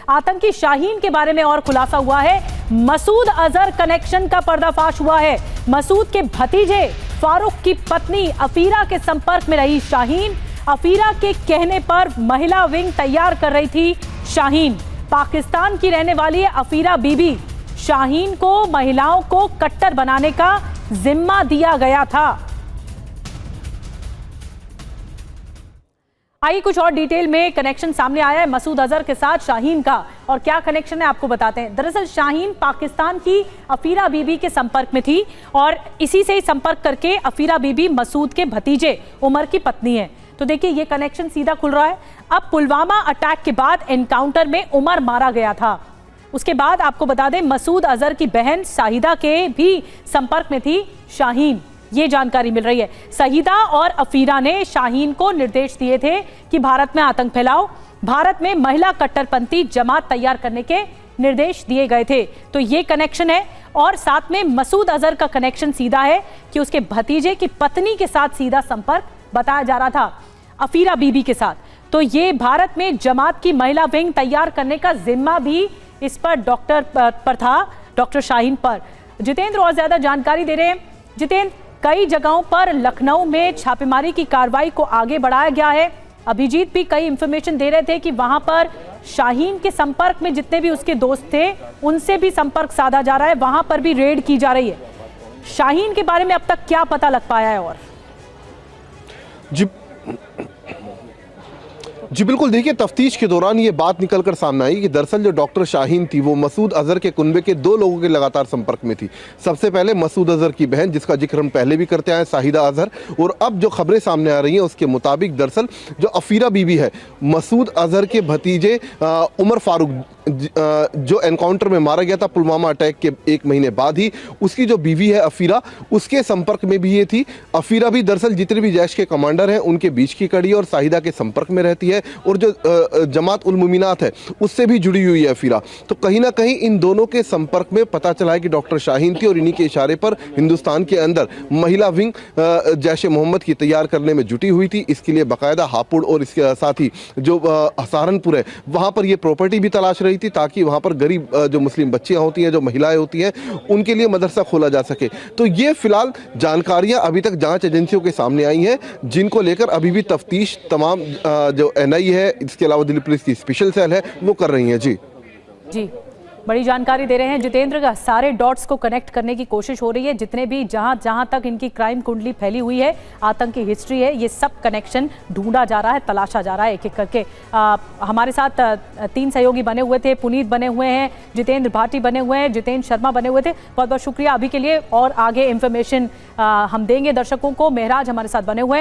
आतंकी शाहीन के बारे में और खुलासा हुआ है। मसूद अजहर कनेक्शन का पर्दाफाश हुआ है। मसूद के भतीजे फारूक की पत्नी अफीरा के संपर्क में रही शाहीन। अफीरा के कहने पर महिला विंग तैयार कर रही थी शाहीन। पाकिस्तान की रहने वाली अफीरा बीबी। शाहीन को महिलाओं को कट्टर बनाने का जिम्मा दिया गया था। आइए कुछ और डिटेल में कनेक्शन सामने आया है मसूद अजहर के साथ शाहीन का, और क्या कनेक्शन है आपको बताते हैं। दरअसल शाहीन पाकिस्तान की अफीरा बीबी के संपर्क में थी और इसी से ही संपर्क करके अफीरा बीबी मसूद के भतीजे उमर की पत्नी है। तो देखिए ये कनेक्शन सीधा खुल रहा है। अब पुलवामा अटैक के बाद एनकाउंटर में उमर मारा गया था। उसके बाद आपको बता दें मसूद अजहर की बहन शाहिदा के भी संपर्क में थी शाहीन, ये जानकारी मिल रही है। शाहिदा और अफीरा ने शाहीन को निर्देश दिए थे कि भारत में आतंक फैलाओ, भारत में महिला कट्टरपंथी जमात तैयार करने के निर्देश दिए गए थे। तो ये कनेक्शन है और साथ में मसूद अजहर का कनेक्शन सीधा है कि उसके भतीजे की पत्नी के साथ सीधा संपर्क बताया जा रहा था अफीरा बीबी के साथ। तो ये भारत में जमात की महिला विंग तैयार करने का जिम्मा भी इस पर डॉक्टर पर था, डॉक्टर शाहीन पर। जितेंद्र और ज्यादा जानकारी दे रहे हैं। जितेंद्र, कई जगहों पर लखनऊ में छापेमारी की कार्रवाई को आगे बढ़ाया गया है। अभिजीत भी कई इंफॉर्मेशन दे रहे थे कि वहां पर शाहीन के संपर्क में जितने भी उसके दोस्त थे उनसे भी संपर्क साधा जा रहा है, वहां पर भी रेड की जा रही है। शाहीन के बारे में अब तक क्या पता लग पाया है? और जी बिल्कुल, देखिए तफ्तीश के दौरान ये बात निकलकर सामने आई कि दरअसल जो डॉक्टर शाहीन थी वो मसूद अजहर के कुनबे के दो लोगों के लगातार संपर्क में थी। सबसे पहले मसूद अजहर की बहन, जिसका जिक्र हम पहले भी करते आए, शाहिदा अजहर, और अब जो खबरें सामने आ रही हैं उसके मुताबिक दरअसल जो अफीरा बीबी है, मसूद अजहर के भतीजे उमर फारूक, जो एनकाउंटर में मारा गया था पुलवामा अटैक के 1 महीने बाद ही, उसकी जो बीवी है अफीरा, उसके संपर्क में भी ये थी। अफीरा भी दरअसल जितने भी जैश के कमांडर हैं उनके बीच की कड़ी और शाहिदा के संपर्क में रहती है, और जो जमात उल मुमिनात है उससे भी जुड़ी हुई है अफीरा। तो कहीं ना कहीं इन दोनों के संपर्क में पता चला है कि डॉक्टर शाहीन थी और इन्हीं के इशारे पर हिंदुस्तान के अंदर महिला विंग जैश ए मोहम्मद की तैयार करने में जुटी हुई थी। इसके लिए बाकायदा हापुड़ और इसके साथ ही जो सहारनपुर है वहाँ पर ये प्रॉपर्टी भी तलाश रही थी ताकि वहाँ पर गरीब जो मुस्लिम बच्चियाँ होती हैं, जो महिलाएं होती हैं, उनके लिए मदरसा खोला जा सके। तो ये फिलहाल जानकारियाँ अभी तक जाँच एजेंसियों के सामने आई हैं, जिनको लेकर अभी भी तफ्तीश तमाम जो NI है, इसके अलावा दिल्ली पुलिस की स्पेशल सेल है, वो कर रही हैं। जी बड़ी जानकारी दे रहे हैं जितेंद्र का। सारे डॉट्स को कनेक्ट करने की कोशिश हो रही है, जितने भी जहां तक इनकी क्राइम कुंडली फैली हुई है, आतंकी हिस्ट्री है, ये सब कनेक्शन ढूंढा जा रहा है, तलाशा जा रहा है एक एक करके। हमारे साथ 3 सहयोगी बने हुए थे, पुनीत बने हुए हैं, जितेंद्र भाटी बने हुए हैं, जितेंद्र शर्मा बने हुए थे। बहुत बहुत शुक्रिया अभी के लिए, और आगे इंफॉर्मेशन हम देंगे दर्शकों को। महराज हमारे साथ बने हुए हैं।